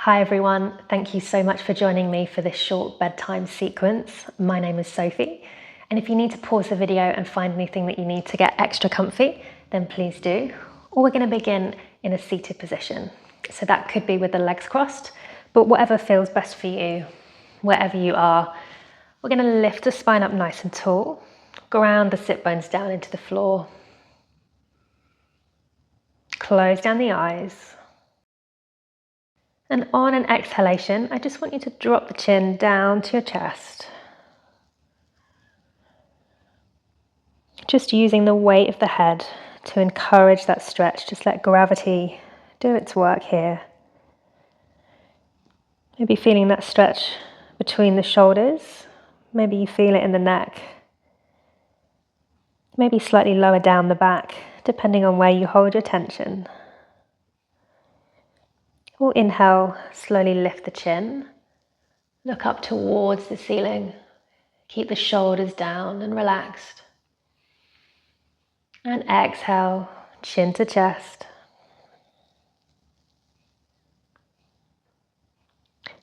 Hi everyone, thank you so much for joining me for this short bedtime sequence. My name is Sophie, and if you need to pause the video and find anything that you need to get extra comfy, then please do. Or we're going to begin in a seated position. So that could be with the legs crossed, but whatever feels best for you, wherever you are. We're going to lift the spine up nice and tall, ground the sit bones down into the floor, close down the eyes. And on an exhalation, I just want you to drop the chin down to your chest. Just using the weight of the head to encourage that stretch. Just let gravity do its work here. Maybe feeling that stretch between the shoulders. Maybe you feel it in the neck. Maybe slightly lower down the back, depending on where you hold your tension. We'll inhale, slowly lift the chin. Look up towards the ceiling. Keep the shoulders down and relaxed. And exhale, chin to chest.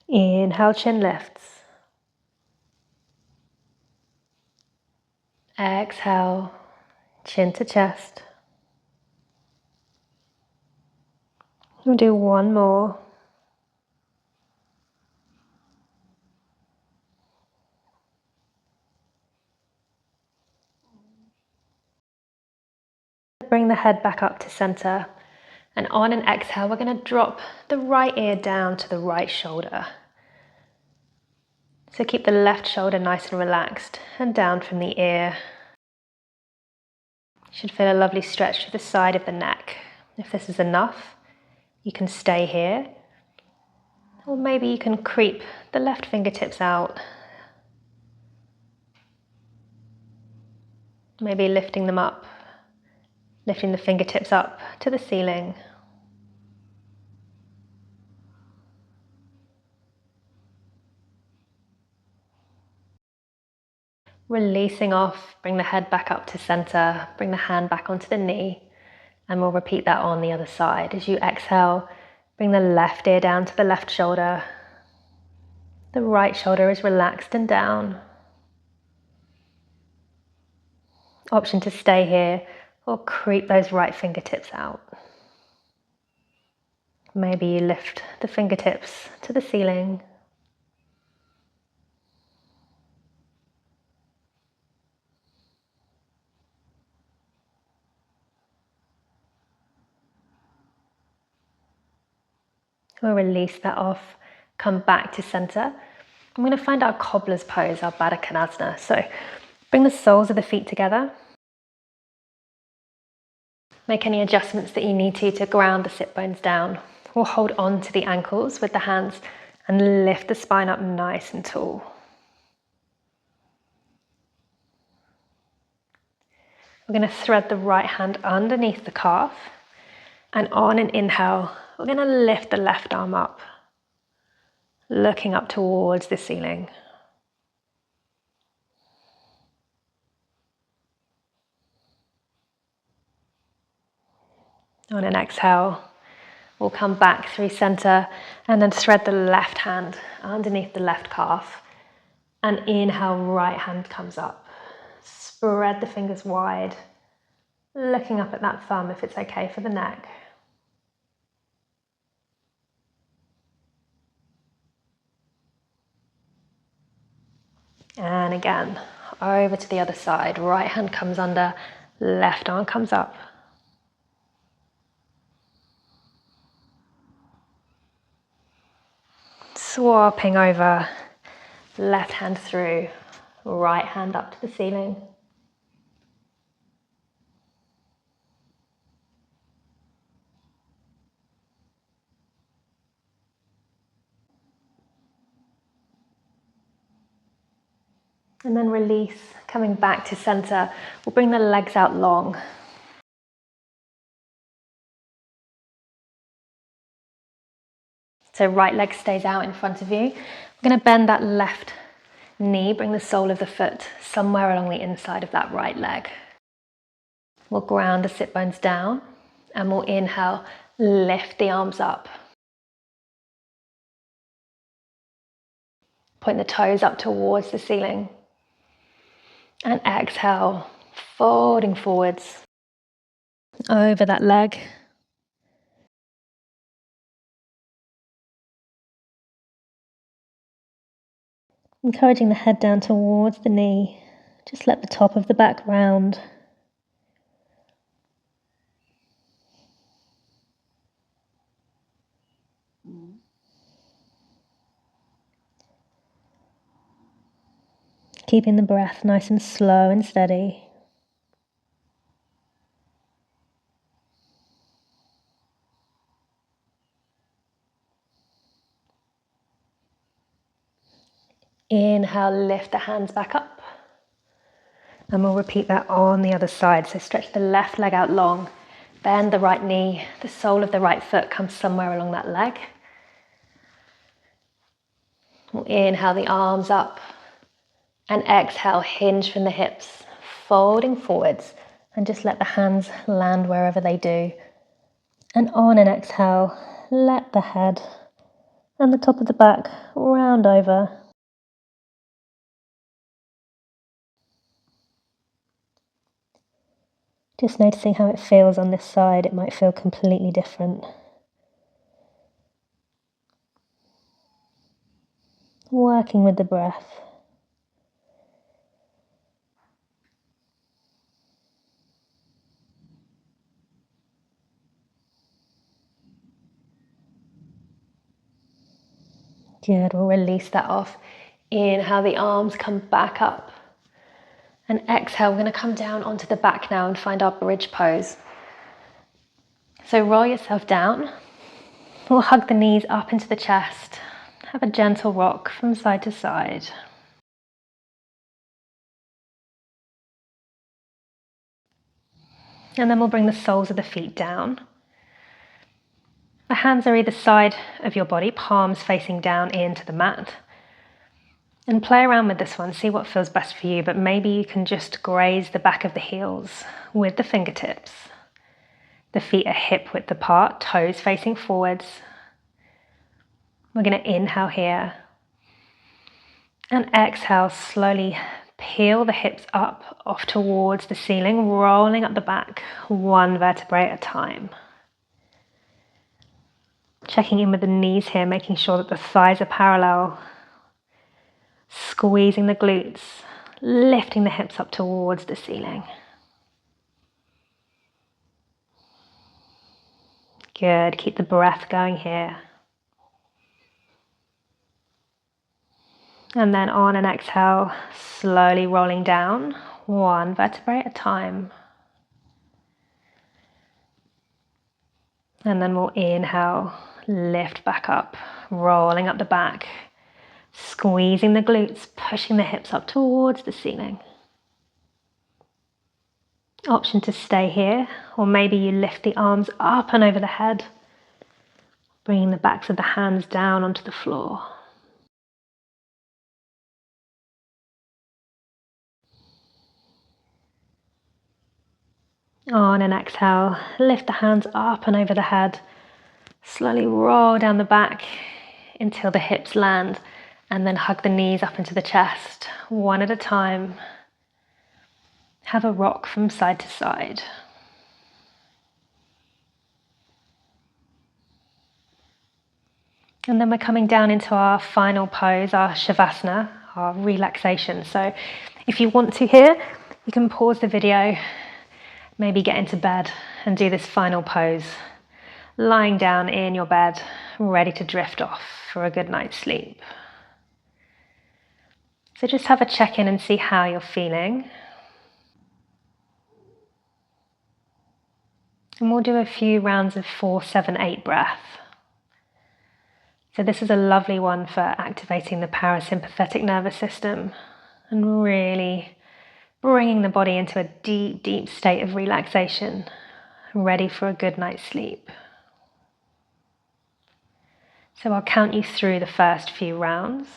Inhale, chin lifts. Exhale, chin to chest. We'll do one more. Bring the head back up to center. And on an exhale, we're going to drop the right ear down to the right shoulder. So keep the left shoulder nice and relaxed and down from the ear. You should feel a lovely stretch to the side of the neck. If this is enough, you can stay here. Or maybe you can creep the left fingertips out. Maybe lifting them up, lifting the fingertips up to the ceiling. Releasing off, bring the head back up to center, bring the hand back onto the knee, and we'll repeat that on the other side. As you exhale, bring the left ear down to the left shoulder. The right shoulder is relaxed and down. Option to stay here or creep those right fingertips out. Maybe you lift the fingertips to the ceiling. We'll release that off, come back to center. I'm going to find our cobbler's pose, our Baddha Konasana. So bring the soles of the feet together. Make any adjustments that you need to ground the sit bones down. We'll hold on to the ankles with the hands and lift the spine up nice and tall. We're going to thread the right hand underneath the calf, and on an inhale, we're going to lift the left arm up, looking up towards the ceiling. On an exhale, we'll come back through center and then thread the left hand underneath the left calf. And inhale, right hand comes up. Spread the fingers wide, looking up at that thumb if it's okay for the neck. And again, over to the other side. Right hand comes under, left arm comes up. Swapping over, left hand through, right hand up to the ceiling. And then release, coming back to center. We'll bring the legs out long. So right leg stays out in front of you. We're going to bend that left knee, bring the sole of the foot somewhere along the inside of that right leg. We'll ground the sit bones down and we'll inhale, lift the arms up. Point the toes up towards the ceiling. And exhale, folding forwards over that leg. Encouraging the head down towards the knee. Just let the top of the back round. Keeping the breath nice and slow and steady. Inhale, lift the hands back up. And we'll repeat that on the other side. So stretch the left leg out long. Bend the right knee. The sole of the right foot comes somewhere along that leg. We'll inhale the arms up. And exhale, hinge from the hips, folding forwards. And just let the hands land wherever they do. And on an exhale, let the head and the top of the back round over. Just noticing how it feels on this side. It might feel completely different. Working with the breath. Good, we'll release that off. Inhale, the arms come back up. And exhale, we're going to come down onto the back now and find our bridge pose. So roll yourself down. We'll hug the knees up into the chest. Have a gentle rock from side to side. And then we'll bring the soles of the feet down. The hands are either side of your body, palms facing down into the mat. And play around with this one, see what feels best for you, but maybe you can just graze the back of the heels with the fingertips. The feet are hip width apart, toes facing forwards. We're going to inhale here. And exhale, slowly peel the hips up, off towards the ceiling, rolling up the back, one vertebrae at a time. Checking in with the knees here, making sure that the thighs are parallel. Squeezing the glutes, lifting the hips up towards the ceiling. Good, keep the breath going here. And then on an exhale, slowly rolling down, one vertebrae at a time. And then we'll inhale, lift back up, rolling up the back, squeezing the glutes, pushing the hips up towards the ceiling. Option to stay here, or maybe you lift the arms up and over the head, bringing the backs of the hands down onto the floor. On an exhale, lift the hands up and over the head, slowly roll down the back until the hips land, and then hug the knees up into the chest, one at a time. Have a rock from side to side. And then we're coming down into our final pose, our shavasana, our relaxation. So if you want to here, you can pause the video, maybe get into bed and do this final pose, lying down in your bed, ready to drift off for a good night's sleep. So just have a check-in and see how you're feeling. And we'll do a few rounds of 4, 7, 8 breath. So this is a lovely one for activating the parasympathetic nervous system and really bringing the body into a deep, deep state of relaxation, ready for a good night's sleep. So I'll count you through the first few rounds.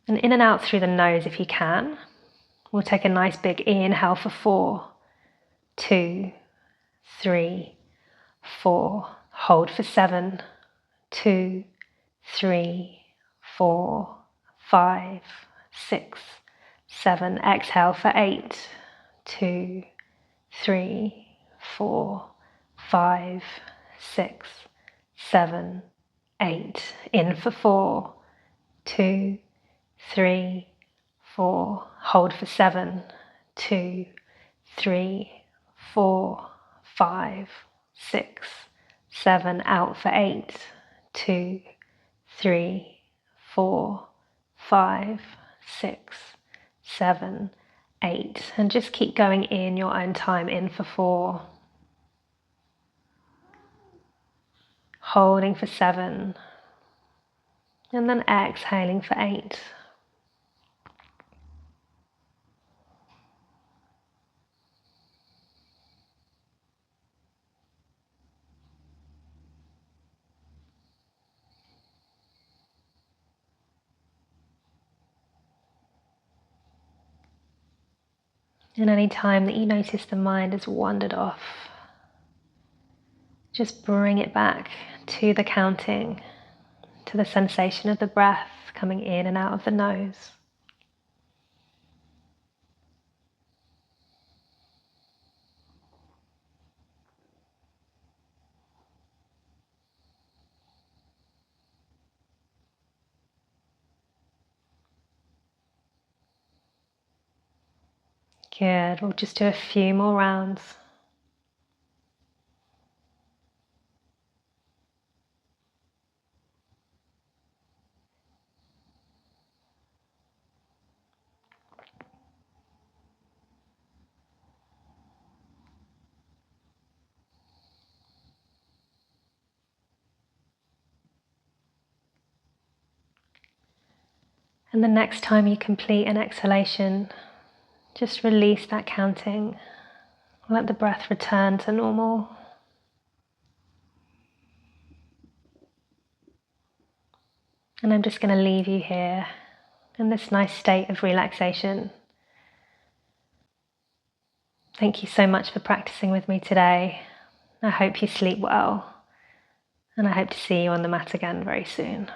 And in and out through the nose if you can. We'll take a nice big inhale for 4, 2, 3, 4. Hold for 7, 2, 3, 4, 5, 6, 7. Exhale for 8, 2, 3, 4, 5, 6, 7, 8. In for 4, 2, 3, 4. Hold for 7, 2, 3, 4, 5, 6, 7. Out for 8, 2, 3, 4, 5, 6, 7, 8. And just keep going in your own time. In for 4. Holding for 7. And then exhaling for 8. And any time that you notice the mind has wandered off, just bring it back to the counting, to the sensation of the breath coming in and out of the nose. Good. We'll just do a few more rounds. And the next time you complete an exhalation, just release that counting. Let the breath return to normal. And I'm just going to leave you here in this nice state of relaxation. Thank you so much for practicing with me today. I hope you sleep well, and I hope to see you on the mat again very soon.